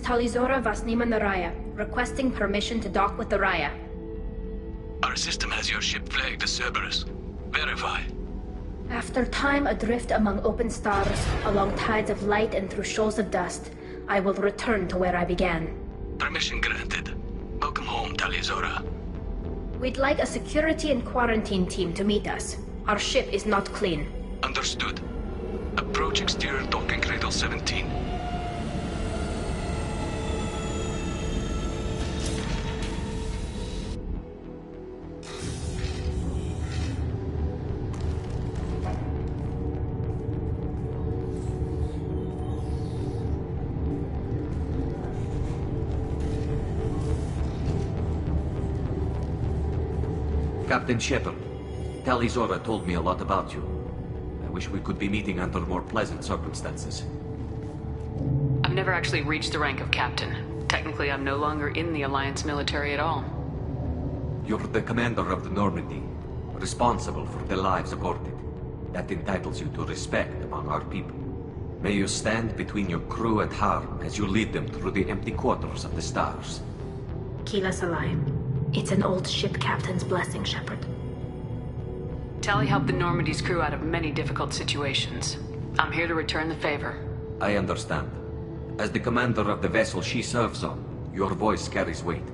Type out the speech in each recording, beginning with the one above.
Talizora Vasnima Naraya, requesting permission to dock with the Raya. Our system has your ship flagged as Cerberus. Verify. After time adrift among open stars, along tides of light and through shoals of dust, I will return to where I began. Permission granted. Welcome home, Talizora. We'd like a security and quarantine team to meet us. Our ship is not clean. Understood. Approach exterior docking cradle 17. Captain Shepard, Talizora told me a lot about you. I wish we could be meeting under more pleasant circumstances. I've never actually reached the rank of captain. Technically, I'm no longer in the Alliance military at all. You're the commander of the Normandy, responsible for the lives aborted. That entitles you to respect among our people. May you stand between your crew and harm as you lead them through the empty quarters of the stars. Kila Salai. It's an old ship captain's blessing, Shepard. Tali helped the Normandy's crew out of many difficult situations. I'm here to return the favor. I understand. As the commander of the vessel she serves on, your voice carries weight.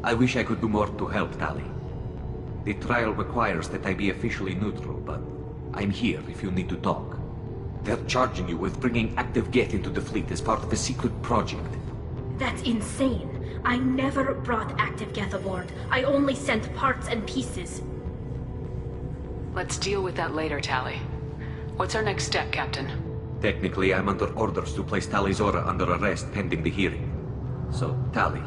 I wish I could do more to help Tali. The trial requires that I be officially neutral, but I'm here if you need to talk. They're charging you with bringing active Geth into the fleet as part of a secret project. That's insane. I never brought active Geth aboard. I only sent parts and pieces. Let's deal with that later, Tali. What's our next step, Captain? Technically, I'm under orders to place Talizora under arrest pending the hearing. So, Tali,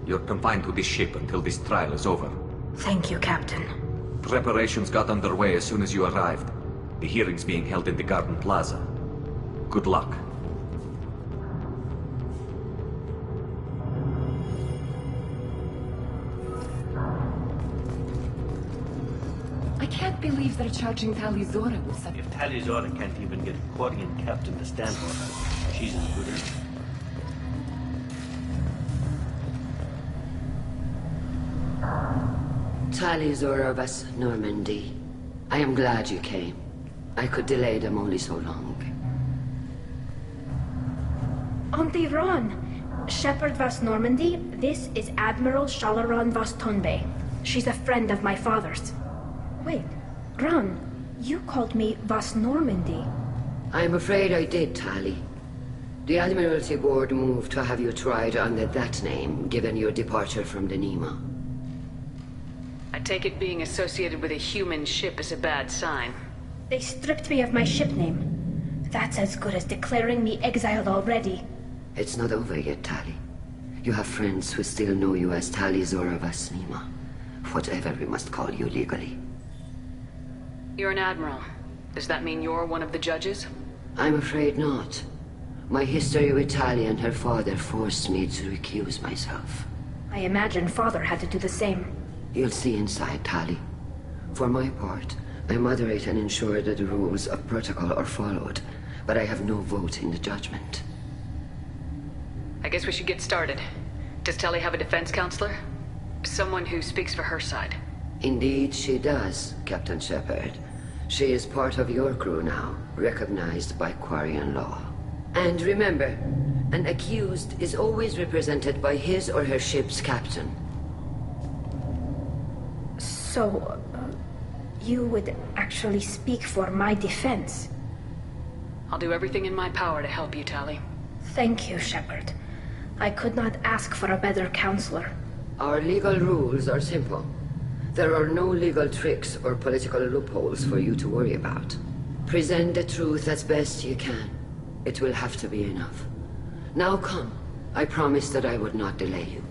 you're confined to this ship until this trial is over. Thank you, Captain. Preparations got underway as soon as you arrived. The hearing's being held in the Garden Plaza. Good luck. I can't believe they're charging Talizora with such... If Talizora can't even get a Quarian captain to stand for her, she's as good as... Talizora Vas Normandy. I am glad you came. I could delay them only so long. Auntie Ron! Shepard Vas Normandy, this is Admiral Shalaron Vas Tonbe. She's a friend of my father's. Wait, Ron, you called me Vas Normandy. I'm afraid I did, Tali. The Admiralty Board moved to have you tried under that name, given your departure from the Nima. I take it being associated with a human ship is a bad sign. They stripped me of my ship name. That's as good as declaring me exiled already. It's not over yet, Tali. You have friends who still know you as Talizora Vas Nima. Whatever we must call you legally. You're an admiral. Does that mean you're one of the judges? I'm afraid not. My history with Tali and her father forced me to recuse myself. I imagine father had to do the same. You'll see inside, Tali. For my part, I moderate and ensure that the rules of protocol are followed, but I have no vote in the judgment. I guess we should get started. Does Tali have a defense counselor? Someone who speaks for her side. Indeed she does, Captain Shepard. She is part of your crew now, recognized by Quarian law. And remember, an accused is always represented by his or her ship's captain. So, you would actually speak for my defense? I'll do everything in my power to help you, Tali. Thank you, Shepard. I could not ask for a better counselor. Our legal rules are simple. There are no legal tricks or political loopholes for you to worry about. Present the truth as best you can. It will have to be enough. Now come. I promised that I would not delay you.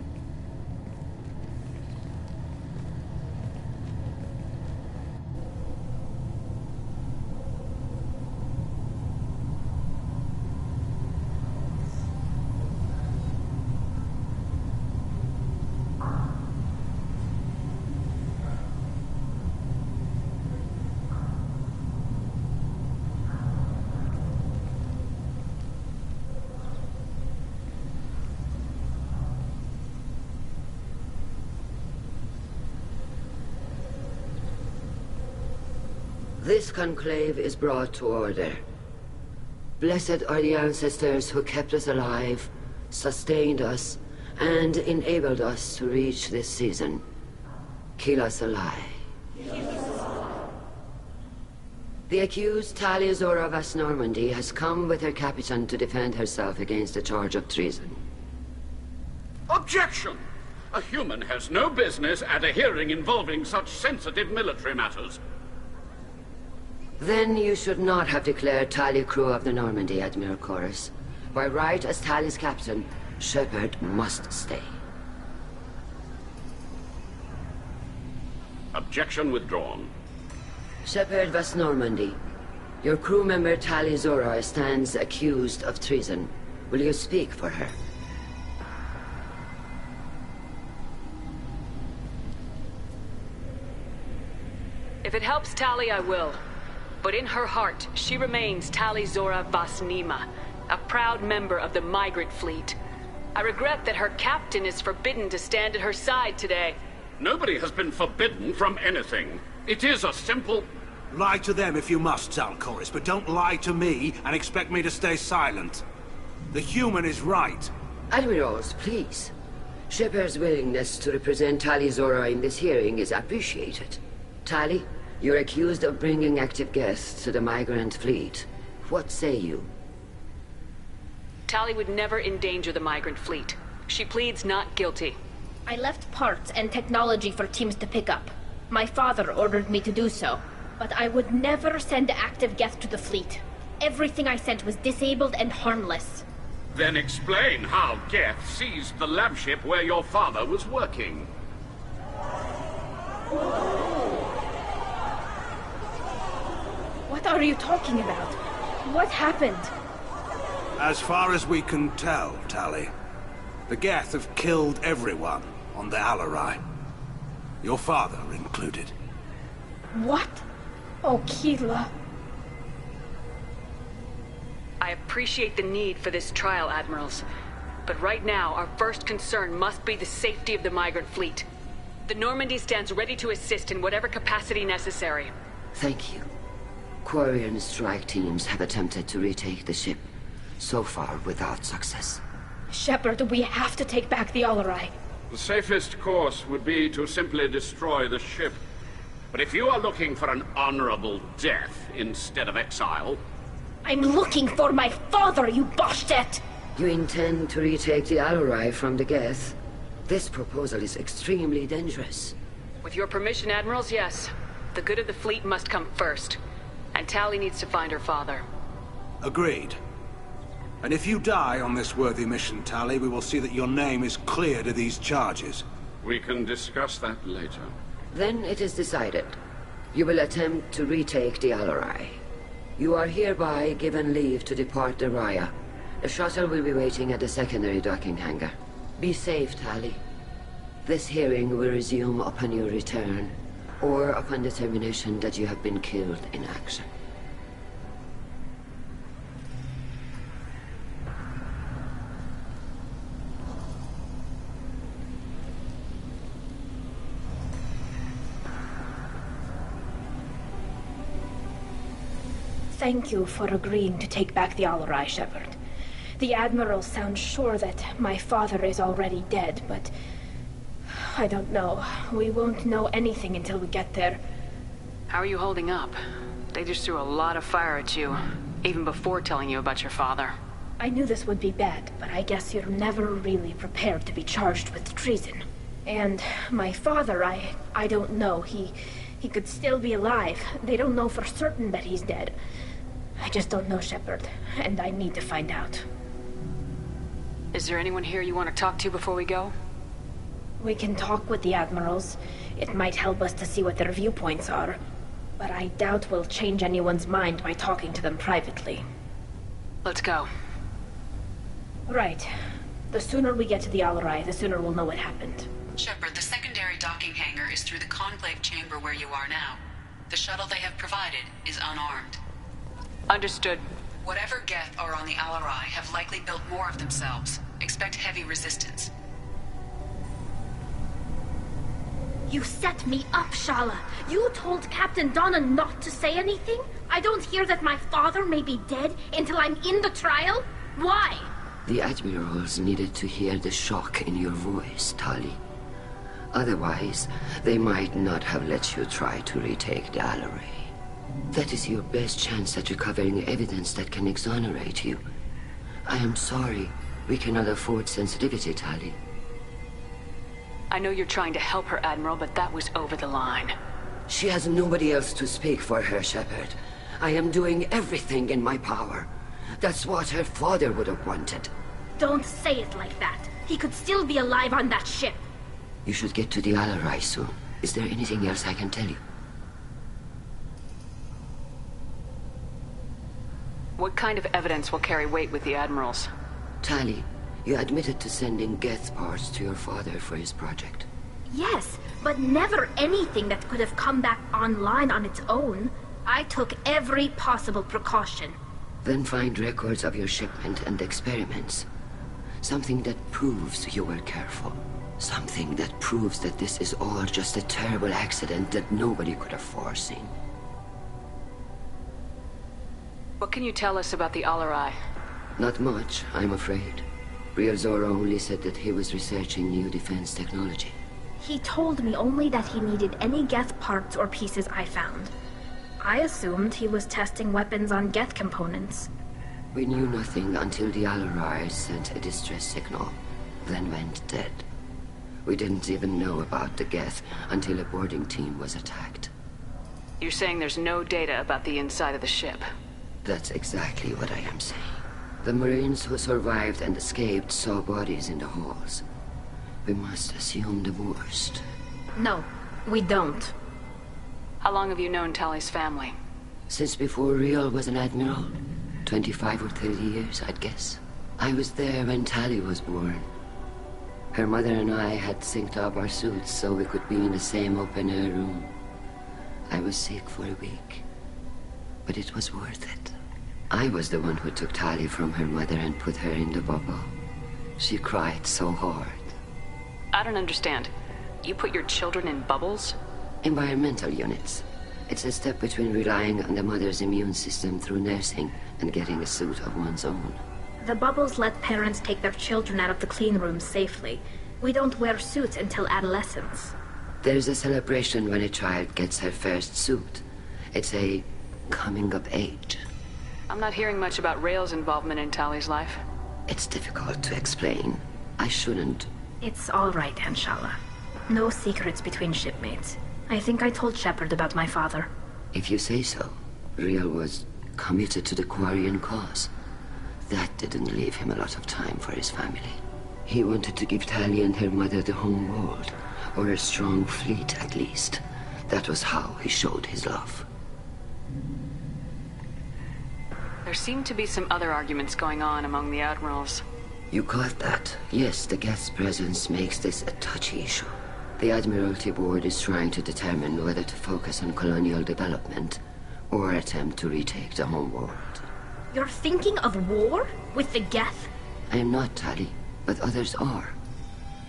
This conclave is brought to order. Blessed are the ancestors who kept us alive, sustained us, and enabled us to reach this season. Keep us alive. The accused Talia Zora Vas Normandy has come with her captain to defend herself against a charge of treason. Objection! A human has no business at a hearing involving such sensitive military matters. Then you should not have declared Talia crew of the Normandy, Admiral Chorus. By right as Talia's captain, Shepard must stay. Objection withdrawn. Shepard Vas Normandy, your crew member Talia Zora stands accused of treason. Will you speak for her? If it helps Tali, I will. But in her heart, she remains Tali Zora Vas Nima, a proud member of the migrant fleet. I regret that her captain is forbidden to stand at her side today. Nobody has been forbidden from anything. It is a simple... Lie to them if you must, Zalcoris, but don't lie to me and expect me to stay silent. The human is right. Admirals, please. Shepard's willingness to represent Tali Zora in this hearing is appreciated. Tali, you're accused of bringing active guests to the migrant fleet. What say you? Tali would never endanger the migrant fleet. She pleads not guilty. I left parts and technology for teams to pick up. My father ordered me to do so. But I would never send active guests to the fleet. Everything I sent was disabled and harmless. Then explain how Geth seized the lab ship where your father was working. What are you talking about? What happened? As far as we can tell, Tali, the Geth have killed everyone on the Alarai. Your father included. What? Oh, Keela. I appreciate the need for this trial, Admirals. But right now, our first concern must be the safety of the migrant fleet. The Normandy stands ready to assist in whatever capacity necessary. Thank you. Quarian strike teams have attempted to retake the ship, so far without success. Shepard, we have to take back the Alarai. The safest course would be to simply destroy the ship. But if you are looking for an honorable death instead of exile... I'm looking for my father, you bastet! You intend to retake the Alarai from the Geth? This proposal is extremely dangerous. With your permission, Admirals, yes. The good of the fleet must come first. And Tali needs to find her father. Agreed. And if you die on this worthy mission, Tali, we will see that your name is cleared of these charges. We can discuss that later. Then it is decided. You will attempt to retake the Alarai. You are hereby given leave to depart the Raya. The shuttle will be waiting at the secondary docking hangar. Be safe, Tali. This hearing will resume upon your return, or upon determination that you have been killed in action. Thank you for agreeing to take back the Alarai, Shepard. The Admiral sounds sure that my father is already dead, but... I don't know. We won't know anything until we get there. How are you holding up? They just threw a lot of fire at you, even before telling you about your father. I knew this would be bad, but I guess you're never really prepared to be charged with treason. And my father, I don't know. He could still be alive. They don't know for certain that he's dead. I just don't know, Shepard, and I need to find out. Is there anyone here you want to talk to before we go? We can talk with the Admirals. It might help us to see what their viewpoints are. But I doubt we'll change anyone's mind by talking to them privately. Let's go. Right. The sooner we get to the Alarai, the sooner we'll know what happened. Shepard, the secondary docking hangar is through the conclave chamber where you are now. The shuttle they have provided is unarmed. Understood. Whatever Geth are on the Alarai have likely built more of themselves. Expect heavy resistance. You set me up, Shala. You told Captain Donna not to say anything? I don't hear that my father may be dead until I'm in the trial? Why? The admirals needed to hear the shock in your voice, Tali. Otherwise, they might not have let you try to retake the Alleray. That is your best chance at recovering evidence that can exonerate you. I am sorry. We cannot afford sensitivity, Tali. I know you're trying to help her, Admiral, but that was over the line. She has nobody else to speak for her, Shepard. I am doing everything in my power. That's what her father would have wanted. Don't say it like that. He could still be alive on that ship. You should get to the Alleray soon. Is there anything else I can tell you? What kind of evidence will carry weight with the Admirals? Tali, you admitted to sending Geth parts to your father for his project. Yes, but never anything that could have come back online on its own. I took every possible precaution. Then find records of your shipment and experiments. Something that proves you were careful. Something that proves that this is all just a terrible accident that nobody could have foreseen. What can you tell us about the Alleray? Not much, I'm afraid. Real Zora only said that he was researching new defense technology. He told me only that he needed any Geth parts or pieces I found. I assumed he was testing weapons on Geth components. We knew nothing until the Alleray sent a distress signal, then went dead. We didn't even know about the Geth until a boarding team was attacked. You're saying there's no data about the inside of the ship? That's exactly what I am saying. The Marines who survived and escaped saw bodies in the halls. We must assume the worst. No, we don't. How long have you known Tali's family? Since before Real was an admiral. 25 or 30 years, I'd guess. I was there when Tali was born. Her mother and I had synced up our suits so we could be in the same open-air room. I was sick for a week, but it was worth it. I was the one who took Tali from her mother and put her in the bubble. She cried so hard. I don't understand. You put your children in bubbles? Environmental units. It's a step between relying on the mother's immune system through nursing and getting a suit of one's own. The bubbles let parents take their children out of the clean rooms safely. We don't wear suits until adolescence. There's a celebration when a child gets her first suit. It's a coming of age. I'm not hearing much about Rail's involvement in Tali's life. It's difficult to explain. I shouldn't. It's all right, Anshala. No secrets between shipmates. I think I told Shepard about my father. If you say so. Real was committed to the Quarian cause. That didn't leave him a lot of time for his family. He wanted to give Tali and her mother the home world, or a strong fleet at least. That was how he showed his love. There seem to be some other arguments going on among the Admirals. You caught that? Yes, the guest presence makes this a touchy issue. The Admiralty Board is trying to determine whether to focus on colonial development or attempt to retake the home world. You're thinking of war? With the Geth? I am not, Tali, but others are.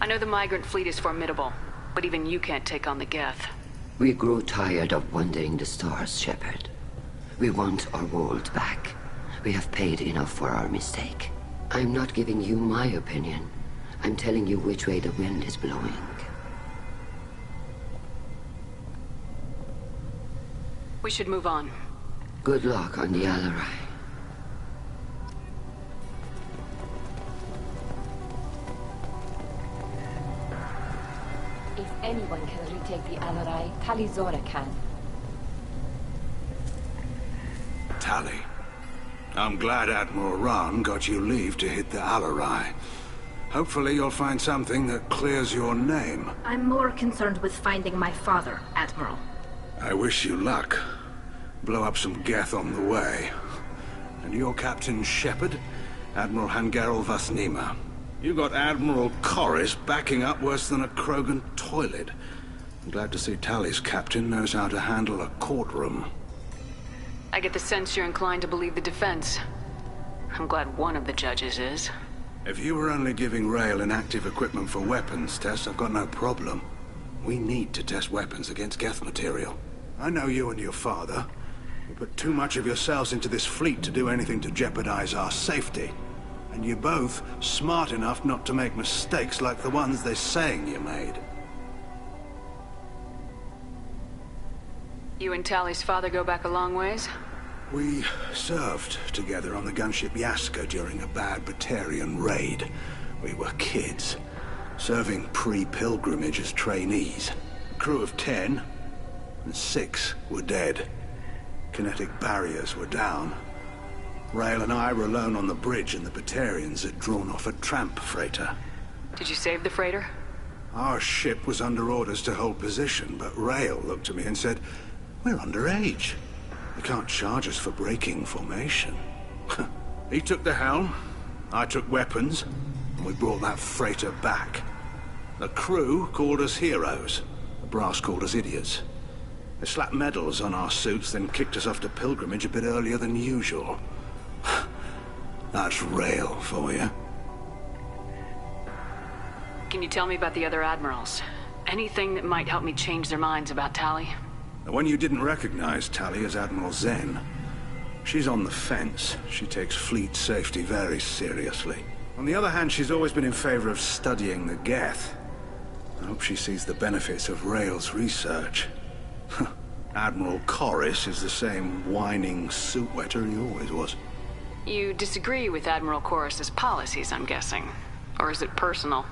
I know the migrant fleet is formidable, but even you can't take on the Geth. We grow tired of wandering the stars, Shepard. We want our world back. We have paid enough for our mistake. I'm not giving you my opinion. I'm telling you which way the wind is blowing. We should move on. Good luck on the Alleray. If anyone can retake the Alleray, Tali Zora can. Tali, I'm glad Admiral Rahn got you leave to hit the Alleray. Hopefully you'll find something that clears your name. I'm more concerned with finding my father, Admiral. I wish you luck. Blow up some Geth on the way. And you're Captain Shepard, Admiral Hangarel Vasnima. You got Admiral Corris backing up worse than a Krogan toilet. I'm glad to see Tali's captain knows how to handle a courtroom. I get the sense you're inclined to believe the defense. I'm glad one of the judges is. If you were only giving Rail inactive equipment for weapons tests, I've got no problem. We need to test weapons against Geth material. I know you and your father. You put too much of yourselves into this fleet to do anything to jeopardize our safety. And you're both smart enough not to make mistakes like the ones they're saying you made. You and Tally's father go back a long ways? We served together on the gunship Yaska during a bad Batarian raid. We were kids, serving pre-pilgrimage as trainees. A crew of 10, and 6 were dead. Kinetic barriers were down. Rail and I were alone on the bridge, and the Batarians had drawn off a tramp freighter. Did you save the freighter? Our ship was under orders to hold position, but Rail looked at me and said, "We're underage. You can't charge us for breaking formation." He took the helm, I took weapons, and we brought that freighter back. The crew called us heroes. The brass called us idiots. They slapped medals on our suits, then kicked us off to pilgrimage a bit earlier than usual. That's Rail for you. Can you tell me about the other admirals? Anything that might help me change their minds about Tally? The one you didn't recognize, Tally, is Admiral Zen. She's on the fence. She takes fleet safety very seriously. On the other hand, she's always been in favor of studying the Geth. I hope she sees the benefits of Rail's research. Admiral Corris is the same whining suit-wetter he always was. You disagree with Admiral Corris's policies, I'm guessing. Or is it personal?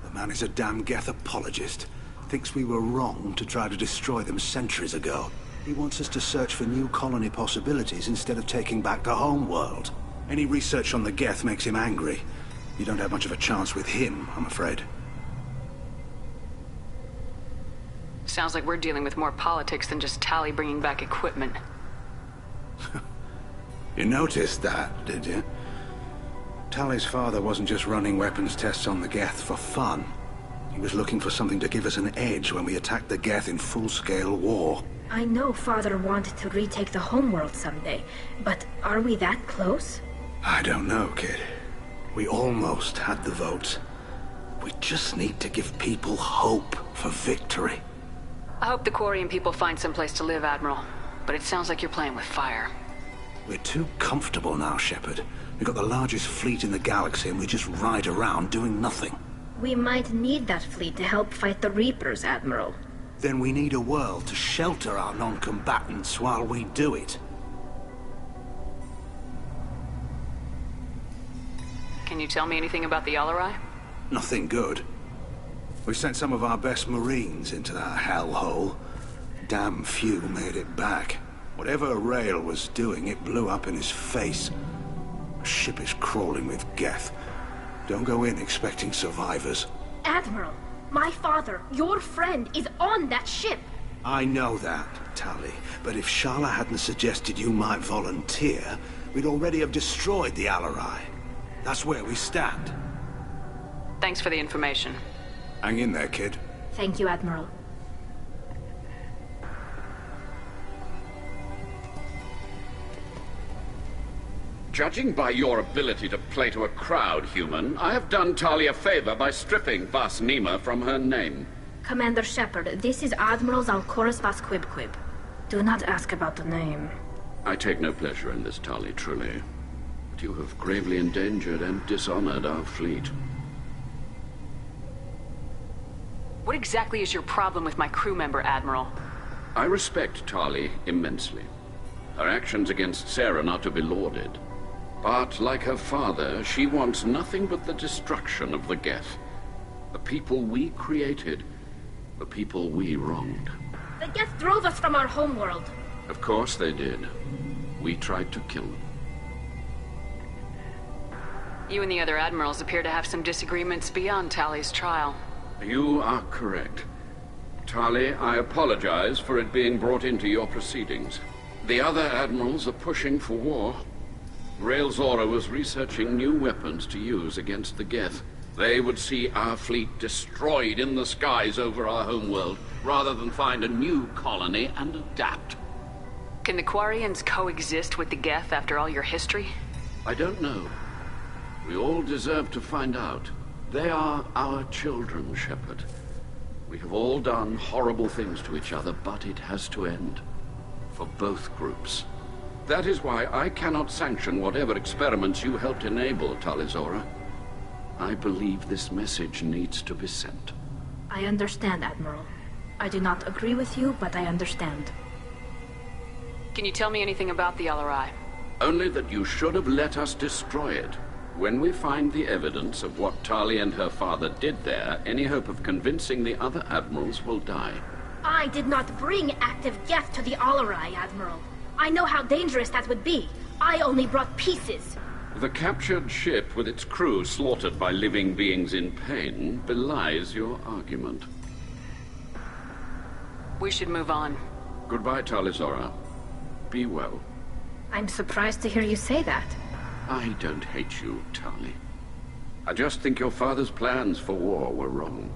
The man is a damn Geth apologist. Thinks we were wrong to try to destroy them centuries ago. He wants us to search for new colony possibilities instead of taking back the homeworld. Any research on the Geth makes him angry. You don't have much of a chance with him, I'm afraid. Sounds like we're dealing with more politics than just Tally bringing back equipment. You noticed that, did you? Tally's father wasn't just running weapons tests on the Geth for fun. He was looking for something to give us an edge when we attacked the Geth in full-scale war. I know Father wanted to retake the homeworld someday, but are we that close? I don't know, kid. We almost had the votes. We just need to give people hope for victory. I hope the Quarian people find someplace to live, Admiral. But it sounds like you're playing with fire. We're too comfortable now, Shepard. We've got the largest fleet in the galaxy and we just ride around doing nothing. We might need that fleet to help fight the Reapers, Admiral. Then we need a world to shelter our non-combatants while we do it. Can you tell me anything about the Alarai? Nothing good. We sent some of our best Marines into that hellhole. Damn few made it back. Whatever Rail was doing, it blew up in his face. The ship is crawling with Geth. Don't go in expecting survivors. Admiral, my father, your friend, is on that ship. I know that, Tally. But if Shala hadn't suggested you might volunteer, we'd already have destroyed the Alarai. That's where we stand. Thanks for the information. Hang in there, kid. Thank you, Admiral. Judging by your ability to play to a crowd, human, I have done Tali a favor by stripping Vas Nima from her name. Commander Shepard, this is Admiral Zalkoris Vas Quibquib. Do not ask about the name. I take no pleasure in this, Tali, truly. But you have gravely endangered and dishonored our fleet. What exactly is your problem with my crew member, Admiral? I respect Tali immensely. Her actions against Sarah are not to be lauded. But, like her father, she wants nothing but the destruction of the Geth. The people we created. The people we wronged. The Geth drove us from our homeworld. Of course they did. We tried to kill them. You and the other admirals appear to have some disagreements beyond Tally's trial. You are correct. Tali, I apologize for it being brought into your proceedings. The other admirals are pushing for war. Rail Zora was researching new weapons to use against the Geth. They would see our fleet destroyed in the skies over our homeworld, rather than find a new colony and adapt. Can the Quarians coexist with the Geth after all your history? I don't know. We all deserve to find out. They are our children, Shepard. We have all done horrible things to each other, but it has to end. For both groups. That is why I cannot sanction whatever experiments you helped enable, Talizora. I believe this message needs to be sent. I understand, Admiral. I do not agree with you, but I understand. Can you tell me anything about the LRI? Only that you should have let us destroy it. When we find the evidence of what Tali and her father did there, any hope of convincing the other admirals will die. I did not bring active geth to the LRI, Admiral. I know how dangerous that would be. I only brought pieces. The captured ship with its crew slaughtered by living beings in pain belies your argument. We should move on. Goodbye, Talizora. Be well. I'm surprised to hear you say that. I don't hate you, Tali. I just think your father's plans for war were wrong.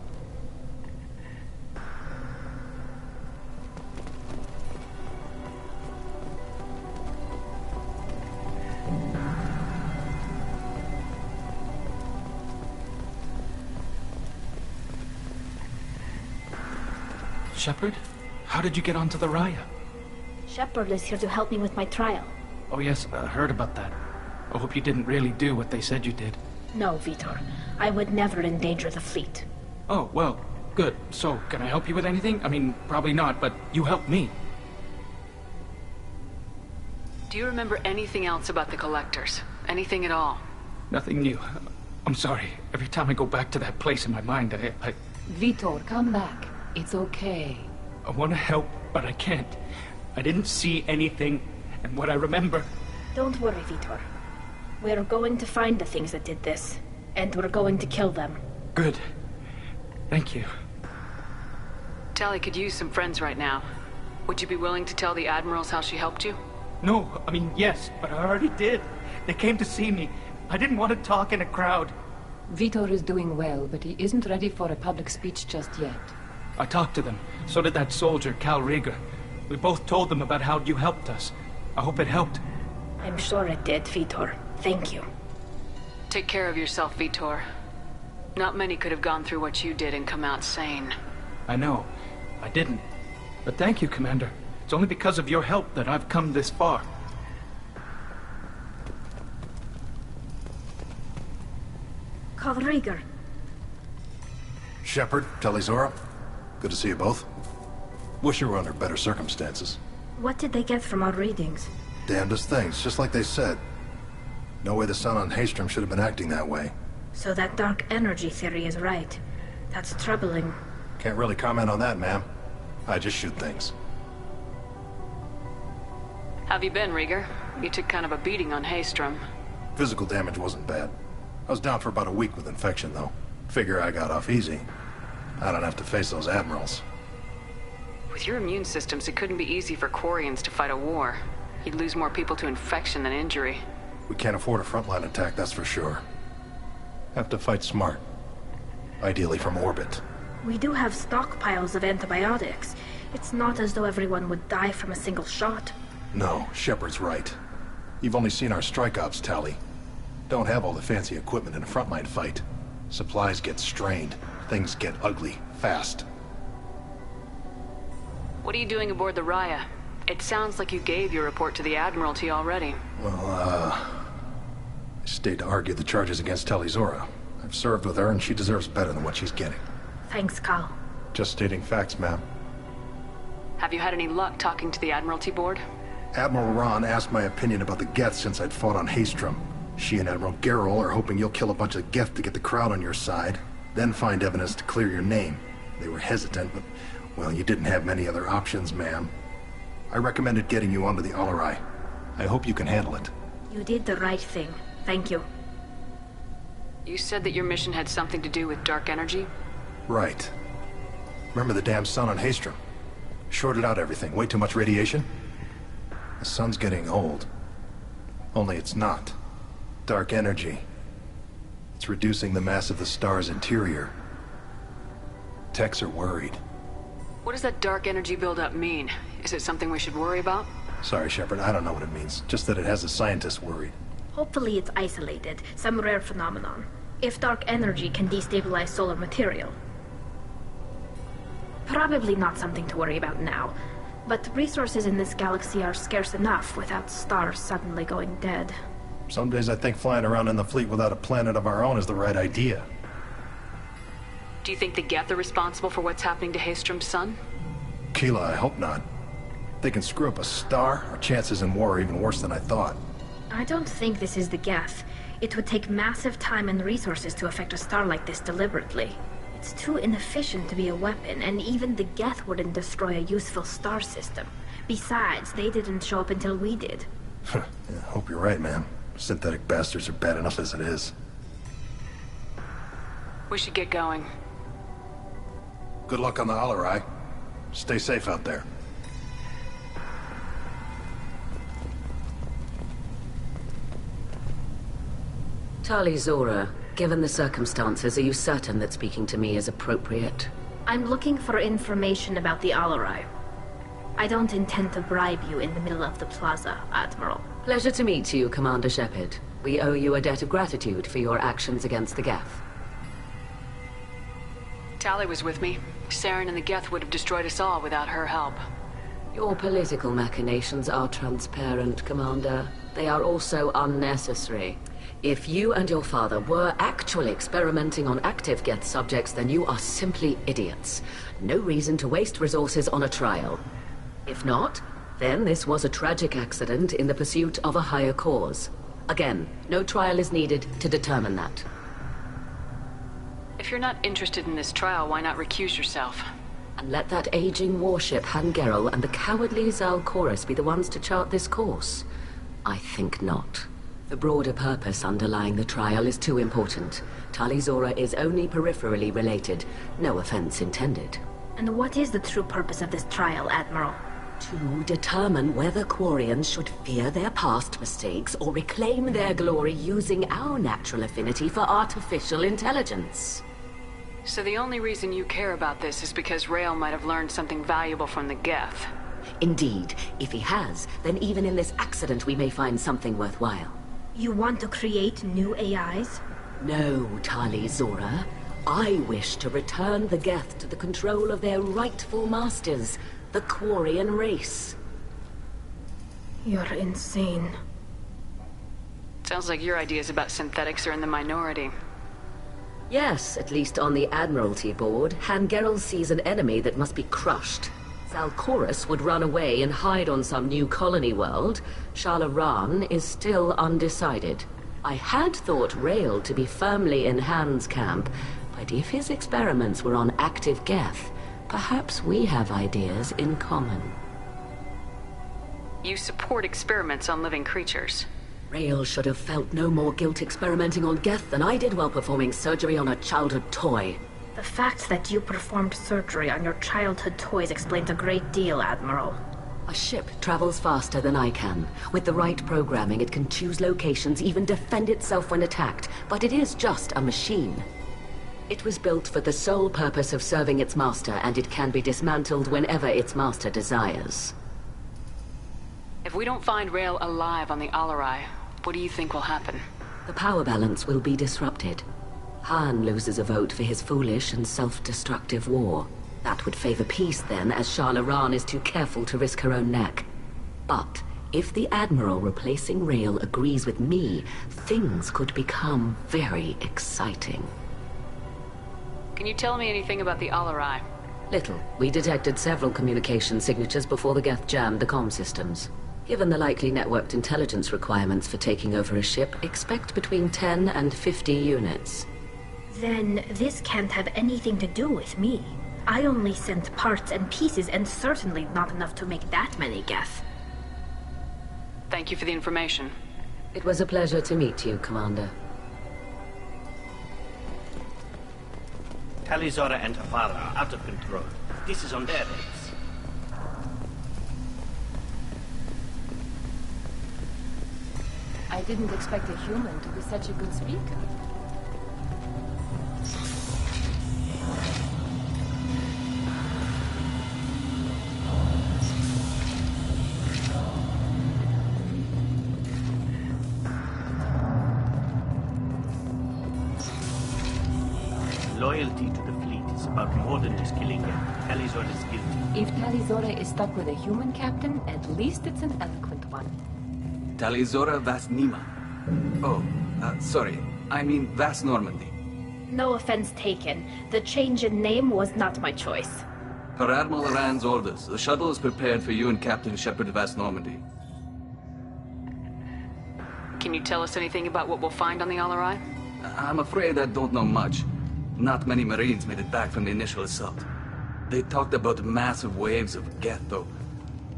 Shepard? How did you get onto the Raya? Shepard is here to help me with my trial. Oh yes, I heard about that. I hope you didn't really do what they said you did. No, Vitor. I would never endanger the fleet. Oh, well, good. So, can I help you with anything? I mean, probably not, but you helped me. Do you remember anything else about the Collectors? Anything at all? Nothing new. I'm sorry. Every time I go back to that place in my mind, I... Vitor, come back. It's okay. I want to help, but I can't. I didn't see anything, and what I remember... Don't worry, Vitor. We're going to find the things that did this, and we're going to kill them. Good. Thank you. Tali could use some friends right now. Would you be willing to tell the Admirals how she helped you? No, I mean, yes, but I already did. They came to see me. I didn't want to talk in a crowd. Vitor is doing well, but he isn't ready for a public speech just yet. I talked to them. So did that soldier, Cal Rieger. We both told them about how you helped us. I hope it helped. I'm sure it did, Vitor. Thank you. Take care of yourself, Vitor. Not many could have gone through what you did and come out sane. I know. I didn't. But thank you, Commander. It's only because of your help that I've come this far. Cal Rieger. Shepard, Talizora. Good to see you both. Wish you were under better circumstances. What did they get from our readings? Damnedest things, just like they said. No way the sun on Haystrom should have been acting that way. So that dark energy theory is right. That's troubling. Can't really comment on that, ma'am. I just shoot things. Have you been, Rieger? You took kind of a beating on Haystrom. Physical damage wasn't bad. I was down for about a week with infection, though. Figure I got off easy. I don't have to face those admirals. With your immune systems, it couldn't be easy for Quarians to fight a war. You'd lose more people to infection than injury. We can't afford a frontline attack, that's for sure. Have to fight smart. Ideally from orbit. We do have stockpiles of antibiotics. It's not as though everyone would die from a single shot. No, Shepard's right. You've only seen our strike ops tally. Don't have all the fancy equipment in a frontline fight. Supplies get strained. Things get ugly, fast. What are you doing aboard the Raya? It sounds like you gave your report to the Admiralty already. Well, I stayed to argue the charges against Talizora. I've served with her, and she deserves better than what she's getting. Thanks, Cal. Just stating facts, ma'am. Have you had any luck talking to the Admiralty board? Admiral Ron asked my opinion about the Geth since I'd fought on Haystrom. She and Admiral Garrel are hoping you'll kill a bunch of Geth to get the crowd on your side, then find evidence to clear your name. They were hesitant, but, well, you didn't have many other options, ma'am. I recommended getting you onto the Alarai. I hope you can handle it. You did the right thing. Thank you. You said that your mission had something to do with dark energy? Right. Remember the damn sun on Haystrom? Shorted out everything. Way too much radiation? The sun's getting old. Only it's not. Dark energy. It's reducing the mass of the star's interior. Techs are worried. What does that dark energy buildup mean? Is it something we should worry about? Sorry, Shepard, I don't know what it means. Just that it has the scientists worried. Hopefully it's isolated, some rare phenomenon. If dark energy can destabilize solar material. Probably not something to worry about now. But resources in this galaxy are scarce enough without stars suddenly going dead. Some days I think flying around in the fleet without a planet of our own is the right idea. Do you think the Geth are responsible for what's happening to Haystrom's son? Keela, I hope not. If they can screw up a star, our chances in war are even worse than I thought. I don't think this is the Geth. It would take massive time and resources to affect a star like this deliberately. It's too inefficient to be a weapon, and even the Geth wouldn't destroy a useful star system. Besides, they didn't show up until we did. Yeah, hope you're right, man. Synthetic bastards are bad enough as it is. We should get going. Good luck on the Alarai. Stay safe out there. Tali Zora, given the circumstances, are you certain that speaking to me is appropriate? I'm looking for information about the Alarai. I don't intend to bribe you in the middle of the plaza, Admiral. Pleasure to meet you, Commander Shepard. We owe you a debt of gratitude for your actions against the Geth. Tali was with me. Saren and the Geth would have destroyed us all without her help. Your political machinations are transparent, Commander. They are also unnecessary. If you and your father were actually experimenting on active Geth subjects, then you are simply idiots. No reason to waste resources on a trial. If not, then this was a tragic accident in the pursuit of a higher cause. Again, no trial is needed to determine that. If you're not interested in this trial, why not recuse yourself? And let that aging warship Hangerel and the cowardly Zal Chorus be the ones to chart this course? I think not. The broader purpose underlying the trial is too important. Tali Zora is only peripherally related. No offense intended. And what is the true purpose of this trial, Admiral? To determine whether Quarians should fear their past mistakes or reclaim their glory using our natural affinity for artificial intelligence. So the only reason you care about this is because Rael might have learned something valuable from the Geth. Indeed. If he has, then even in this accident we may find something worthwhile. You want to create new AIs? No, Tali Zora. I wish to return the Geth to the control of their rightful masters, the Quarian race. You're insane. Sounds like your ideas about synthetics are in the minority. Yes, at least on the Admiralty board, Hangerel sees an enemy that must be crushed. Zal Chorus would run away and hide on some new colony world. Shalaran is still undecided. I had thought Rael to be firmly in Han's camp, but if his experiments were on active Geth, perhaps we have ideas in common. You support experiments on living creatures. Rael should have felt no more guilt experimenting on Geth than I did while performing surgery on a childhood toy. The fact that you performed surgery on your childhood toys explains a great deal, Admiral. A ship travels faster than I can. With the right programming, it can choose locations, even defend itself when attacked. But it is just a machine. It was built for the sole purpose of serving its master, and it can be dismantled whenever its master desires. If we don't find Rael alive on the Alarai, what do you think will happen? The power balance will be disrupted. Han loses a vote for his foolish and self-destructive war. That would favor peace then, as Shalaran is too careful to risk her own neck. But if the Admiral replacing Rael agrees with me, things could become very exciting. Can you tell me anything about the Alarai? Little. We detected several communication signatures before the Geth jammed the comm systems. Given the likely networked intelligence requirements for taking over a ship, expect between 10 and 50 units. Then this can't have anything to do with me. I only sent parts and pieces, and certainly not enough to make that many Geth. Thank you for the information. It was a pleasure to meet you, Commander. Tali Zora and her father are out of control. This is on their heads. I didn't expect a human to be such a good speaker. Loyalty to the fleet is It's about more than just killing him. Talizora is guilty. If Talizora is stuck with a human captain, at least it's an eloquent one. Talizora Vasnima. Oh, sorry. I mean Vas Normandy. No offense taken. The change in name was not my choice. Per Admiral Rand's orders, the shuttle is prepared for you and Captain Shepard Vas Normandy. Can you tell us anything about what we'll find on the Alarai? I'm afraid I don't know much. Not many Marines made it back from the initial assault. They talked about massive waves of Geth, though.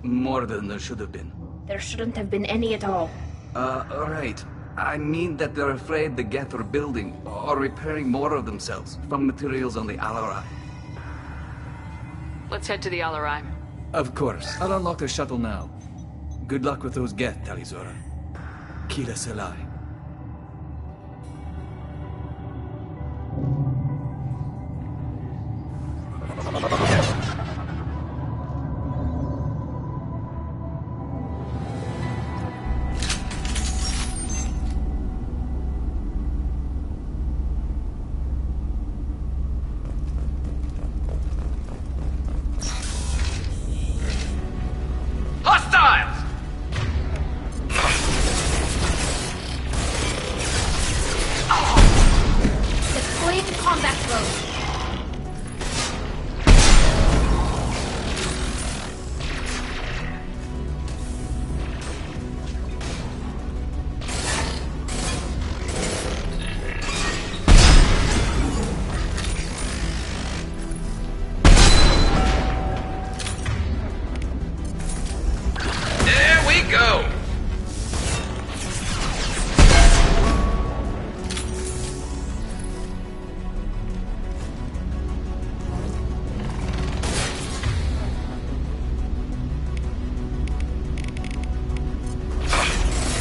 More than there should have been. There shouldn't have been any at all. Right. I mean that they're afraid the Geth are building or repairing more of themselves from materials on the Alarai. Let's head to the Alarai. Of course. I'll unlock the shuttle now. Good luck with those Geth, Talizora. Kila Selai.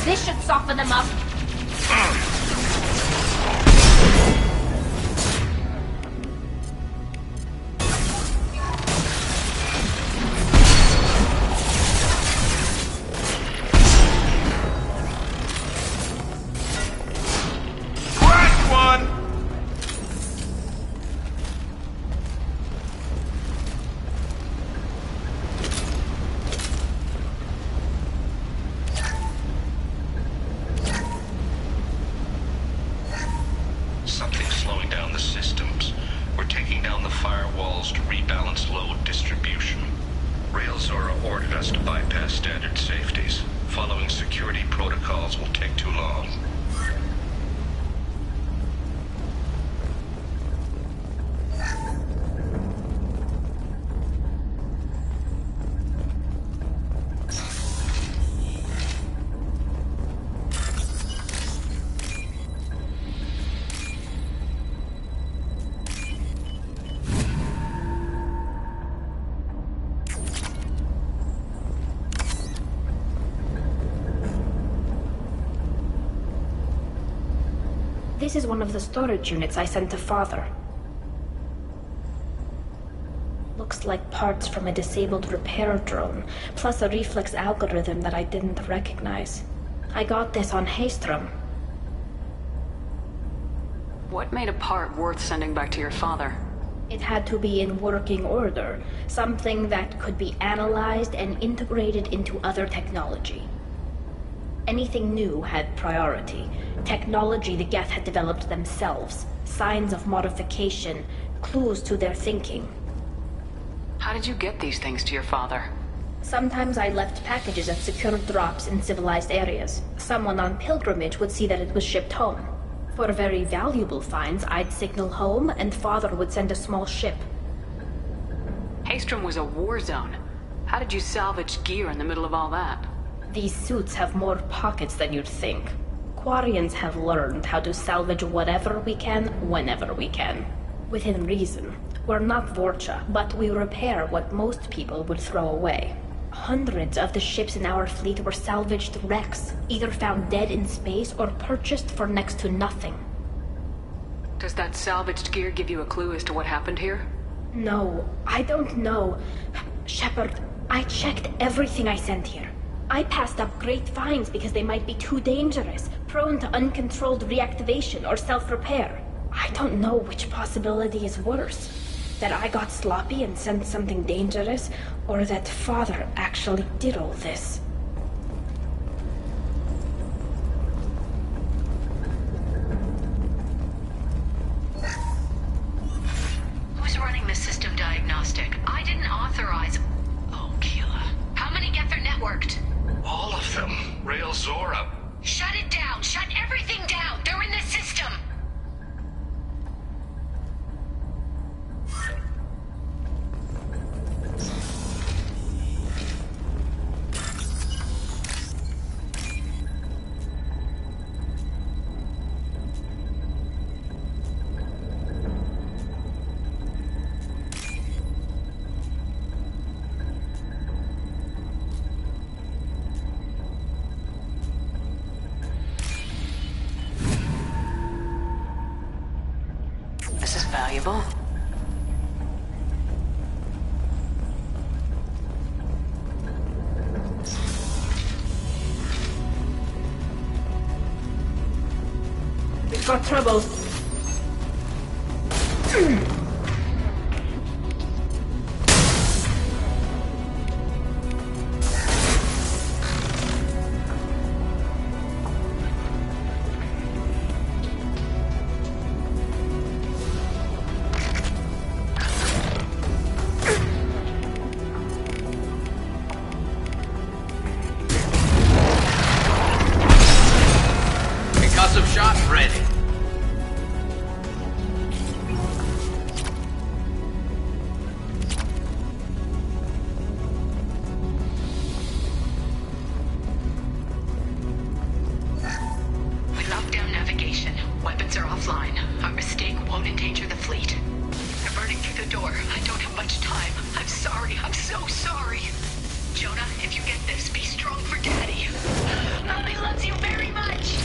This should soften them up. This is one of the storage units I sent to Father. Looks like parts from a disabled repair drone, plus a reflex algorithm that I didn't recognize. I got this on Haystrom. What made a part worth sending back to your father? It had to be in working order, something that could be analyzed and integrated into other technology. Anything new had priority. Technology the Geth had developed themselves. Signs of modification. Clues to their thinking. How did you get these things to your father? Sometimes I left packages at secure drops in civilized areas. Someone on pilgrimage would see that it was shipped home. For very valuable finds, I'd signal home and Father would send a small ship. Haystrom was a war zone. How did you salvage gear in the middle of all that? These suits have more pockets than you'd think. Quarians have learned how to salvage whatever we can, whenever we can. Within reason. We're not Vorcha, but we repair what most people would throw away. Hundreds of the ships in our fleet were salvaged wrecks, either found dead in space or purchased for next to nothing. Does that salvaged gear give you a clue as to what happened here? No, I don't know. Shepard, I checked everything I sent here. I passed up great finds because they might be too dangerous, prone to uncontrolled reactivation or self-repair. I don't know which possibility is worse. That I got sloppy and sent something dangerous, or that Father actually did all this. Who's running the system diagnostic? I didn't authorize... Oh, Keela. How many Geth are networked? All of them. Rail Zora. Shut it down! Shut everything down! They're in the system! This is valuable. We've got trouble. Concussive shot ready. We locked down navigation. Weapons are offline. Our mistake won't endanger the fleet. They're burning through the door. I don't have much time. I'm sorry. I'm so sorry. Jonah, if you get this, be strong for Daddy. Mommy loves you very much.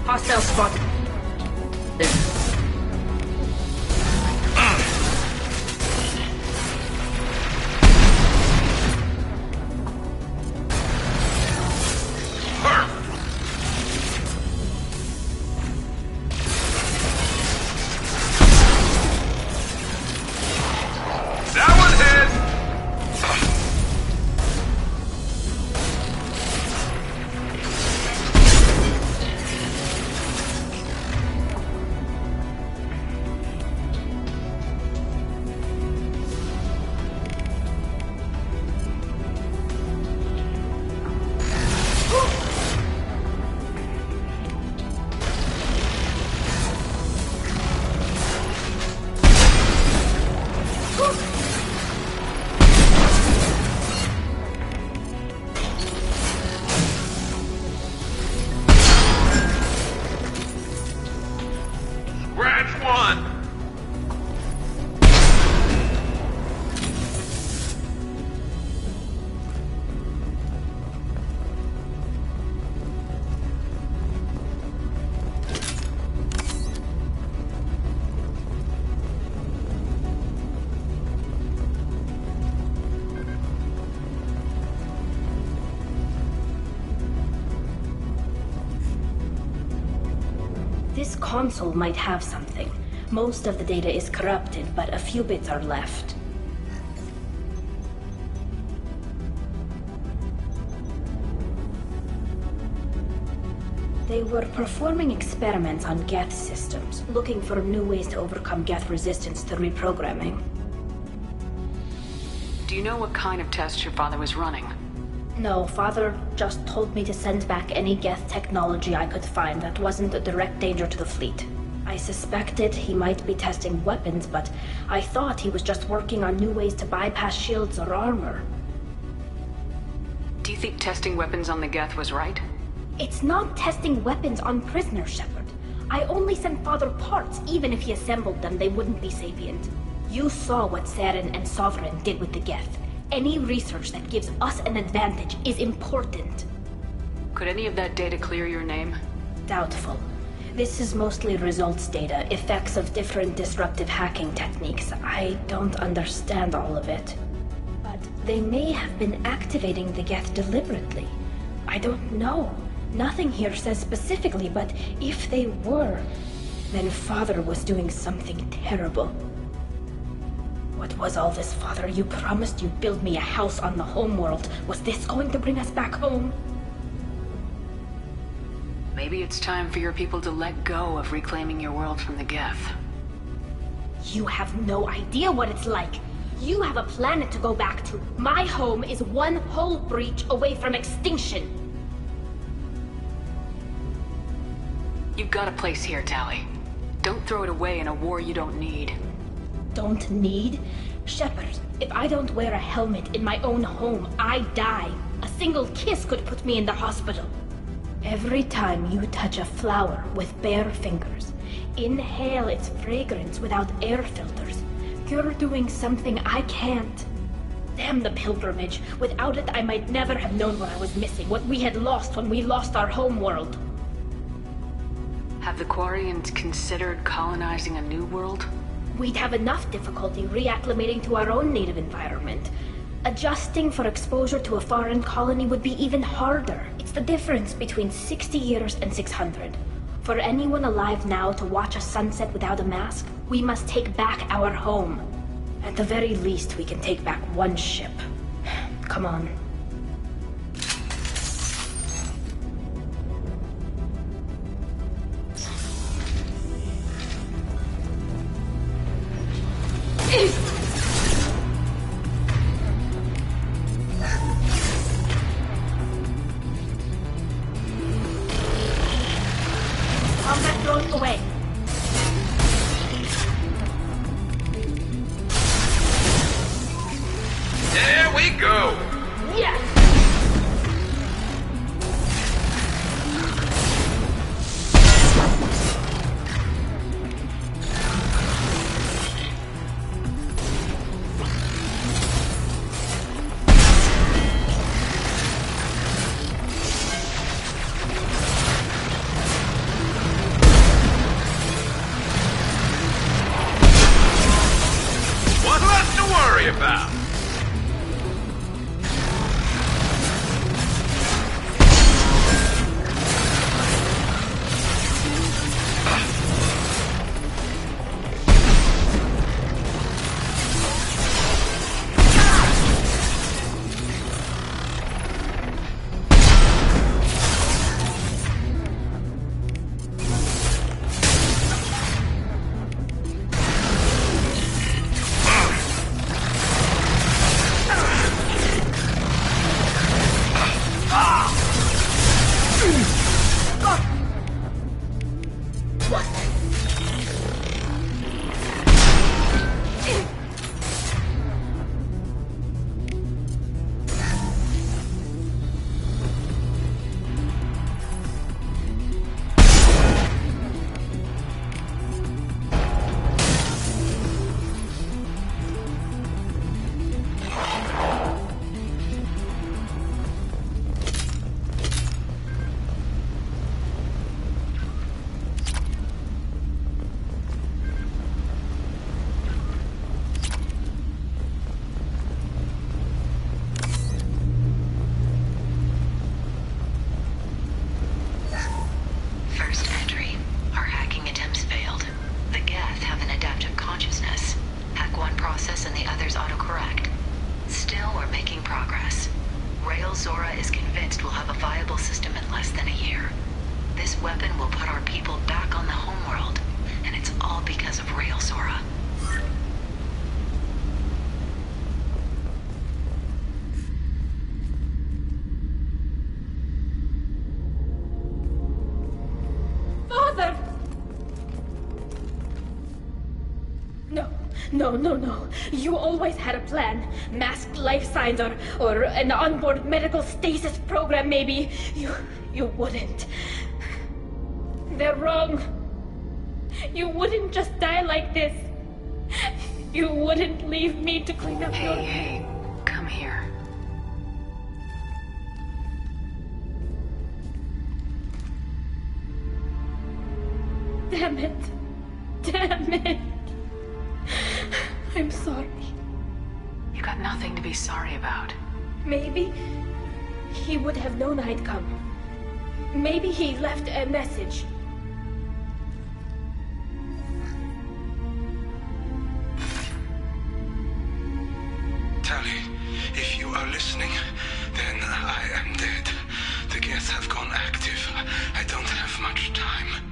Hostile spotted. That one hit! Branch one! This console might have something. Most of the data is corrupted, but a few bits are left. They were performing experiments on Geth systems, looking for new ways to overcome Geth resistance to reprogramming. Do you know what kind of tests your father was running? No, Father just told me to send back any Geth technology I could find that wasn't a direct danger to the fleet. I suspected he might be testing weapons, but I thought he was just working on new ways to bypass shields or armor. Do you think testing weapons on the Geth was right? It's not testing weapons on prisoners, Shepard. I only sent Father parts. Even if he assembled them, they wouldn't be sapient. You saw what Saren and Sovereign did with the Geth. Any research that gives us an advantage is important. Could any of that data clear your name? Doubtful. This is mostly results data, effects of different disruptive hacking techniques. I don't understand all of it. But they may have been activating the Geth deliberately. I don't know. Nothing here says specifically, but if they were, then Father was doing something terrible. What was all this, Father? You promised you'd build me a house on the homeworld. Was this going to bring us back home? Maybe it's time for your people to let go of reclaiming your world from the Geth. You have no idea what it's like. You have a planet to go back to. My home is one hull breach away from extinction. You've got a place here, Tali. Don't throw it away in a war you don't need. Don't need? Shepard, if I don't wear a helmet in my own home, I die. A single kiss could put me in the hospital. Every time you touch a flower with bare fingers, inhale its fragrance without air filters, you're doing something I can't. Damn the pilgrimage. Without it, I might never have known what I was missing, what we had lost when we lost our homeworld. Have the Quarians considered colonizing a new world? We'd have enough difficulty reacclimating to our own native environment. Adjusting for exposure to a foreign colony would be even harder. It's the difference between 60 years and 600. For anyone alive now to watch a sunset without a mask, we must take back our home. At the very least, we can take back one ship. Come on. Combat drone away. There we go! Yes! What left to worry about? No. You always had a plan. Masked life signs or an onboard medical stasis program, maybe. You wouldn't. They're wrong. You wouldn't just die like this. You wouldn't leave me to clean up your... Hey, come here. Damn it. Damn it. I'm sorry. You got nothing to be sorry about. Maybe he would have known I'd come. Maybe he left a message. Tally, if you are listening, then I am dead. The Geth have gone active. I don't have much time.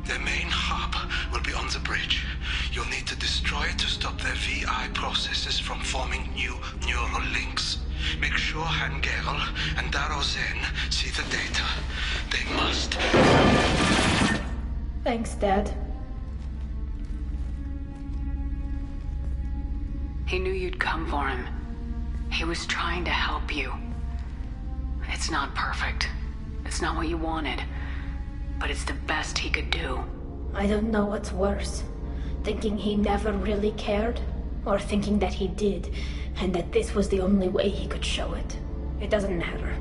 Their main hub will be on the bridge. You'll need to destroy it to stop their VI processes from forming new neural links. Make sure Hangerel and Daro Zen see the data. They must. Thanks, Dad. He knew you'd come for him. He was trying to help you. It's not perfect. It's not what you wanted. But it's the best he could do. I don't know what's worse. Thinking he never really cared, or thinking that he did, and that this was the only way he could show it. It doesn't matter.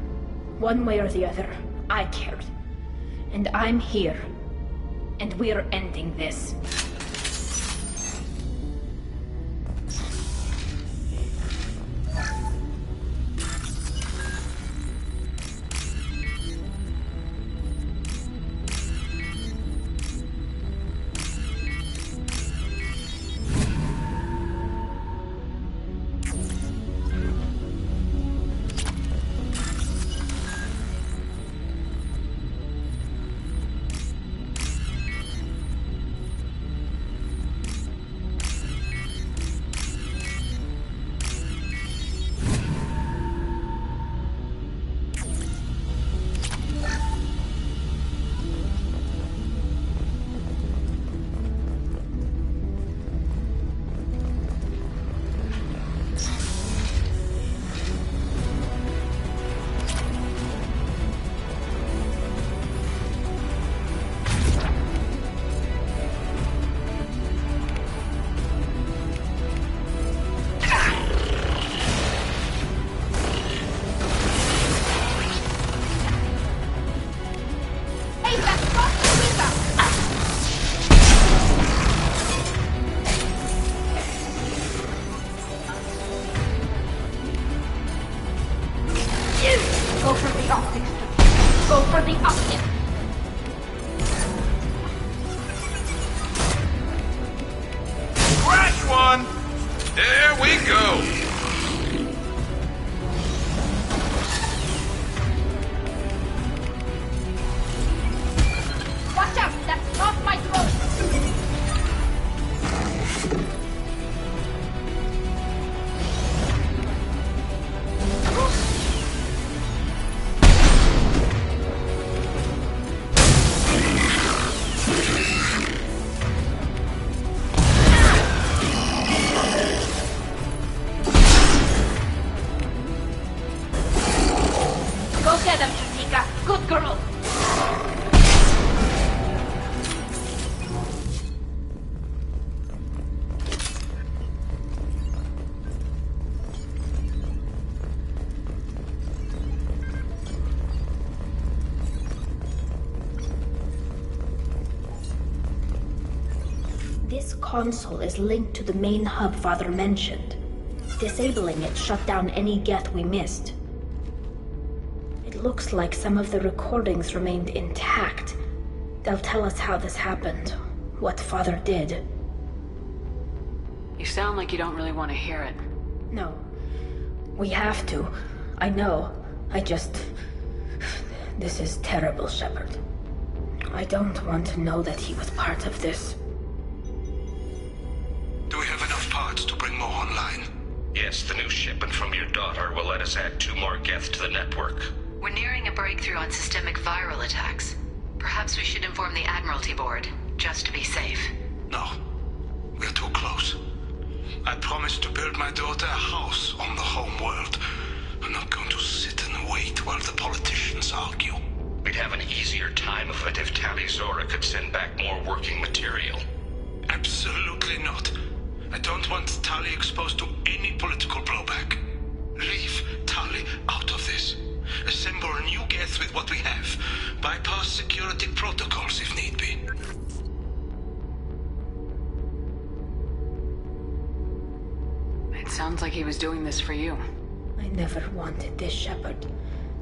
One way or the other, I cared. And I'm here. And we're ending this. Go for the optics. Go for the optics. Crash one! There we go! Watch out! That's not my throat! Go get him, Tika. Good girl. This console is linked to the main hub Father mentioned. Disabling it shut down any Geth we missed. It looks like some of the recordings remained intact. They'll tell us how this happened, what Father did. You sound like you don't really want to hear it. No. We have to. I know. This is terrible, Shepard. I don't want to know that he was part of this. Do we have enough parts to bring more online? Yes, the new shipment from your daughter will let us add 2 more Geth to the network. We're nearing a breakthrough on systemic viral attacks. Perhaps we should inform the Admiralty Board, just to be safe. No. We're too close. I promised to build my daughter a house on the home world. I'm not going to sit and wait while the politicians argue. We'd have an easier time of it if Tali Zora could send back more working material. Absolutely not. I don't want Tali exposed to any political blowback. Leave Tali out of this. Assemble a new Geth with what we have. Bypass security protocols if need be. It sounds like he was doing this for you. I never wanted this, Shepard.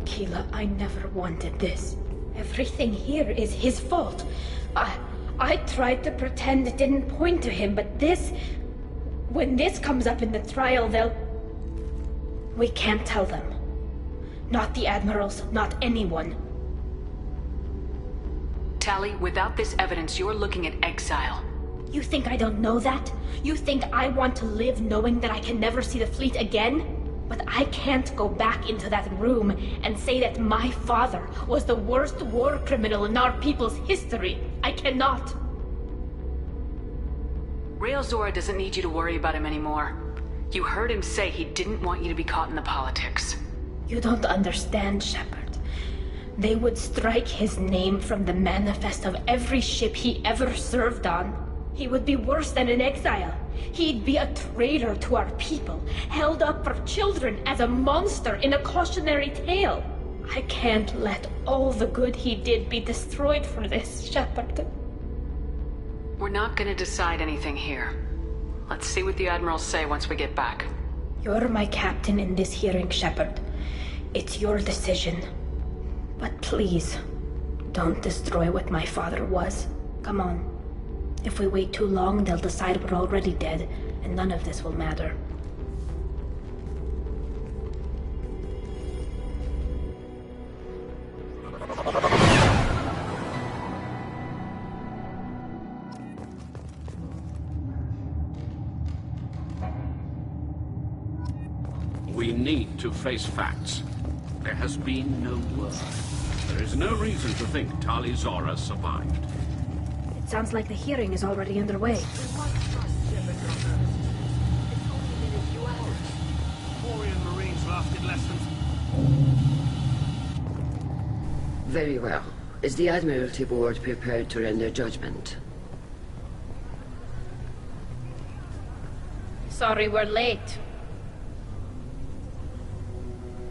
Keela, I never wanted this. Everything here is his fault. I tried to pretend it didn't point to him, but this... When this comes up in the trial, they'll... We can't tell them. Not the Admirals, not anyone. Tali, without this evidence, you're looking at exile. You think I don't know that? You think I want to live knowing that I can never see the fleet again? But I can't go back into that room and say that my father was the worst war criminal in our people's history. I cannot. Rael Zora doesn't need you to worry about him anymore. You heard him say he didn't want you to be caught in the politics. You don't understand, Shepard. They would strike his name from the manifest of every ship he ever served on. He would be worse than an exile. He'd be a traitor to our people, held up for children as a monster in a cautionary tale. I can't let all the good he did be destroyed for this, Shepard. We're not gonna decide anything here. Let's see what the Admirals say once we get back. You're my captain in this hearing, Shepard. It's your decision. But please, don't destroy what my father was. Come on. If we wait too long, they'll decide we're already dead, and none of this will matter. We need to face facts. There has been no word. There is no reason to think Tali Zora survived. It sounds like the hearing is already underway. Marines lasted less than... Very well. Is the Admiralty Board prepared to render judgment? Sorry we're late.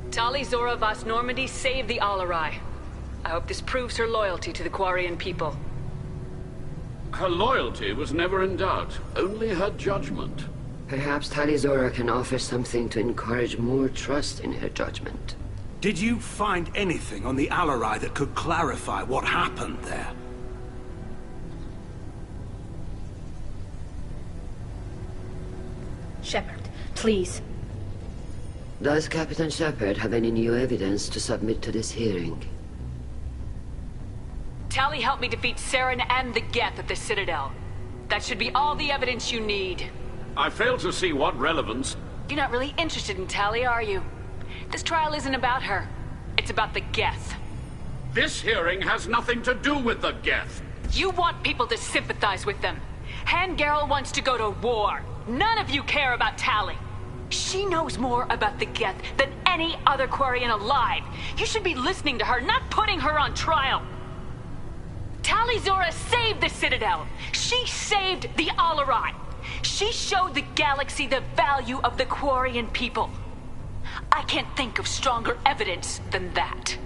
Tali Zora Vas Normandy saved the Alarai. I hope this proves her loyalty to the Quarian people. Her loyalty was never in doubt, only her judgment. Perhaps Tali Zora can offer something to encourage more trust in her judgment. Did you find anything on the Alarai that could clarify what happened there? Shepard, please. Does Captain Shepard have any new evidence to submit to this hearing? Tali helped me defeat Saren and the Geth at the Citadel. That should be all the evidence you need. I fail to see what relevance... You're not really interested in Tali, are you? This trial isn't about her. It's about the Geth. This hearing has nothing to do with the Geth. You want people to sympathize with them. Han-Garel wants to go to war. None of you care about Tali. She knows more about the Geth than any other Quarian alive. You should be listening to her, not putting her on trial. Tali Zora saved the Citadel. She saved the Alarai. She showed the galaxy the value of the Quarian people. I can't think of stronger evidence than that.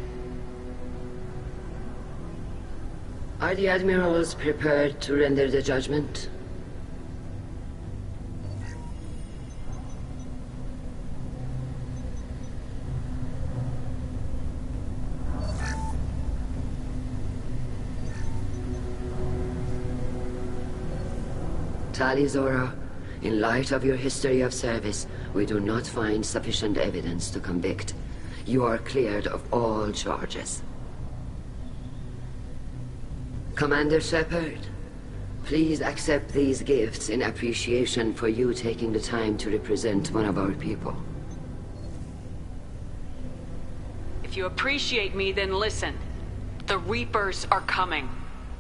Are the Admirals prepared to render the judgment? Tali Zora, in light of your history of service, we do not find sufficient evidence to convict. You are cleared of all charges. Commander Shepard, please accept these gifts in appreciation for you taking the time to represent one of our people. If you appreciate me, then listen. The Reapers are coming.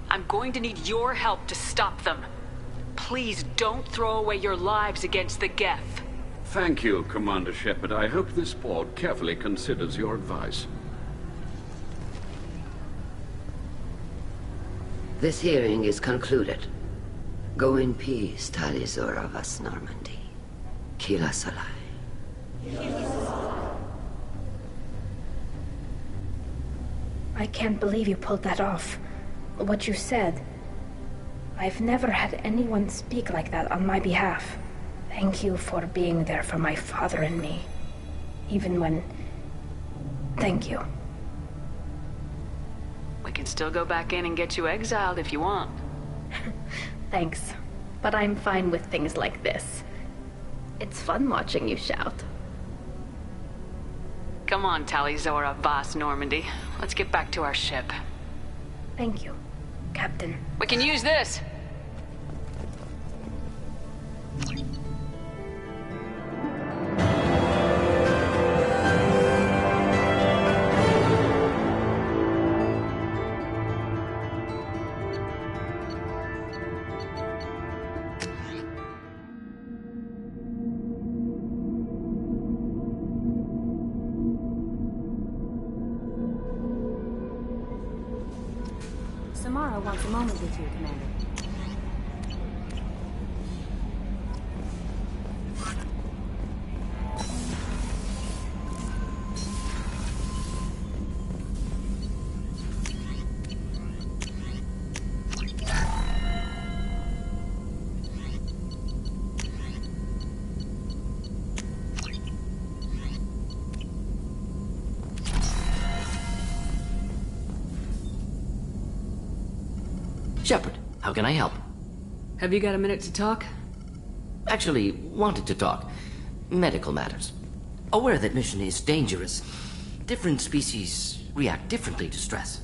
I'm going to need your help to stop them. Please don't throw away your lives against the Geth. Thank you, Commander Shepard. I hope this board carefully considers your advice. This hearing is concluded. Go in peace, Tali Zora Vas Normandy. Kila Salai. I can't believe you pulled that off. What you said. I've never had anyone speak like that on my behalf. Thank you for being there for my father and me. Even when... Thank you. We can still go back in and get you exiled if you want. Thanks. But I'm fine with things like this. It's fun watching you shout. Come on, Tali Zora Vas Normandy. Let's get back to our ship. Thank you, Captain. We can use this! Samara wants a moment with you, Commander. Shepard, how can I help? Have you got a minute to talk? Actually, wanted to talk. Medical matters. Aware that mission is dangerous. Different species react differently to stress.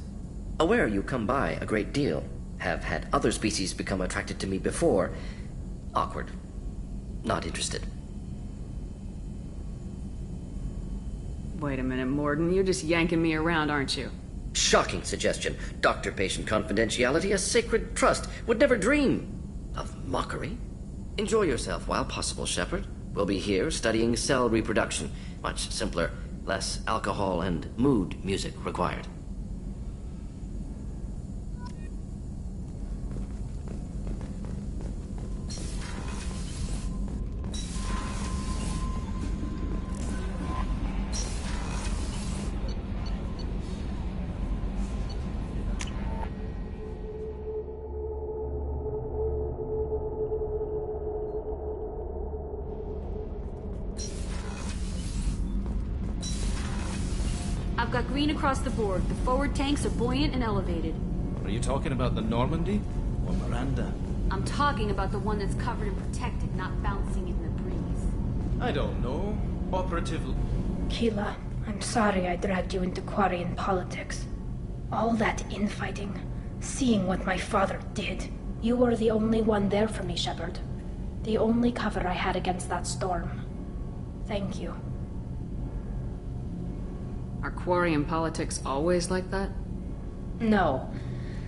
Aware you come by a great deal. Have had other species become attracted to me before. Awkward. Not interested. Wait a minute, Morden. You're just yanking me around, aren't you? Shocking suggestion. Doctor-patient confidentiality, a sacred trust. Would never dream of mockery. Enjoy yourself while possible, Shepard. We'll be here studying cell reproduction. Much simpler, less alcohol and mood music required. I've got green across the board. The forward tanks are buoyant and elevated. Are you talking about the Normandy or Miranda? I'm talking about the one that's covered and protected, not bouncing in the breeze. I don't know. Operative... Keela, I'm sorry I dragged you into Quarian politics. All that infighting, seeing what my father did. You were the only one there for me, Shepard. The only cover I had against that storm. Thank you. Are Quarian politics always like that? No.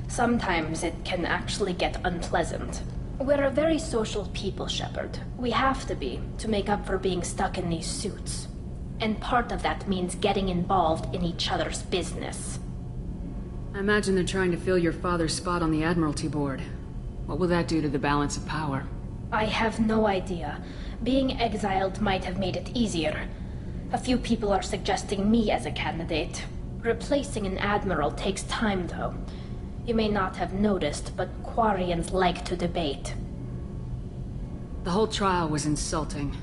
Sometimes it can actually get unpleasant. We're a very social people, Shepard. We have to be, to make up for being stuck in these suits. And part of that means getting involved in each other's business. I imagine they're trying to fill your father's spot on the Admiralty Board. What will that do to the balance of power? I have no idea. Being exiled might have made it easier. A few people are suggesting me as a candidate. Replacing an admiral takes time, though. You may not have noticed, but Quarians like to debate. The whole trial was insulting.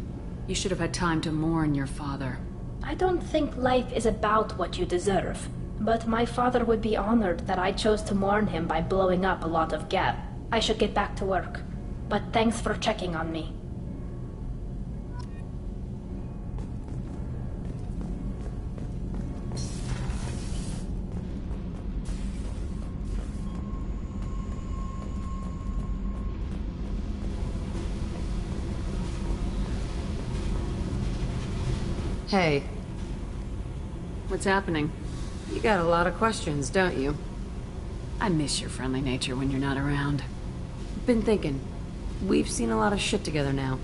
You should have had time to mourn your father. I don't think life is about what you deserve. But my father would be honored that I chose to mourn him by blowing up a lot of Geth. I should get back to work. But thanks for checking on me. Hey. What's happening? You got a lot of questions, don't you? I miss your friendly nature when you're not around. Been thinking. We've seen a lot of shit together now,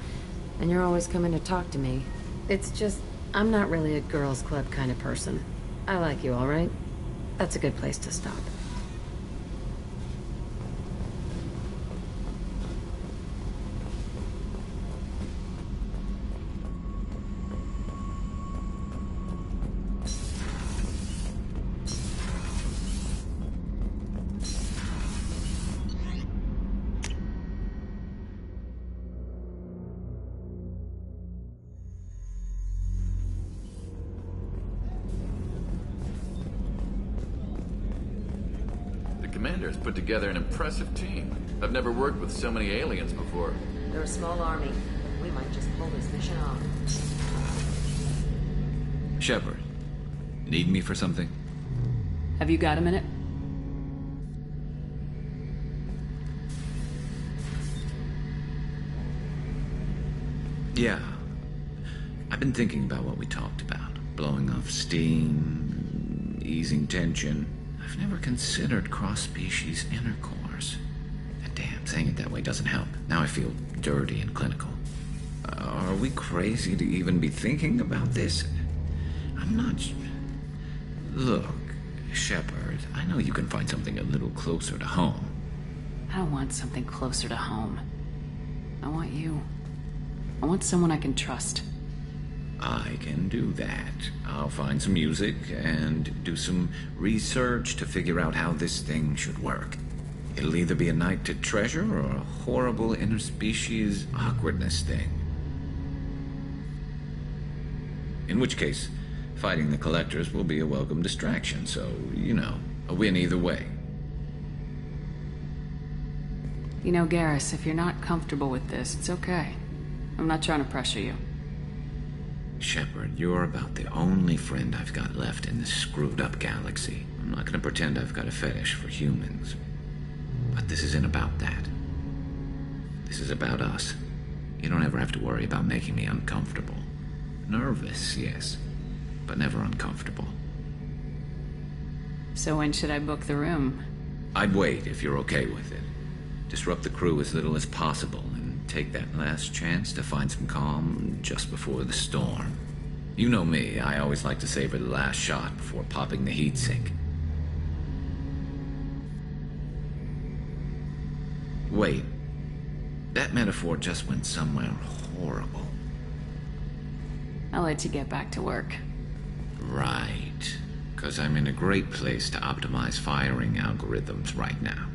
and you're always coming to talk to me. It's just, I'm not really a girls' club kind of person. I like you, all right? That's a good place to stop. The Commander's put together an impressive team. I've never worked with so many aliens before. They're a small army. We might just pull this mission off. Shepard, need me for something? Have you got a minute? Yeah. I've been thinking about what we talked about. Blowing off steam, easing tension. I've never considered cross-species intercourse. And damn, saying it that way doesn't help. Now I feel dirty and clinical. Are we crazy to even be thinking about this? I'm not... Look, Shepard, I know you can find something a little closer to home. I don't want something closer to home. I want you. I want someone I can trust. I can do that. I'll find some music and do some research to figure out how this thing should work. It'll either be a night to treasure or a horrible interspecies awkwardness thing. In which case, fighting the Collectors will be a welcome distraction, so, you know, a win either way. You know, Garrus, if you're not comfortable with this, it's okay. I'm not trying to pressure you. Shepard, you're about the only friend I've got left in this screwed-up galaxy. I'm not gonna pretend I've got a fetish for humans. But this isn't about that. This is about us. You don't ever have to worry about making me uncomfortable. Nervous, yes, but never uncomfortable. So when should I book the room? I'd wait if you're okay with it. Disrupt the crew as little as possible and take that last chance to find some calm just before the storm. You know me, I always like to savor the last shot before popping the heatsink. Wait, that metaphor just went somewhere horrible. I'll let you get back to work. Right, because I'm in a great place to optimize firing algorithms right now.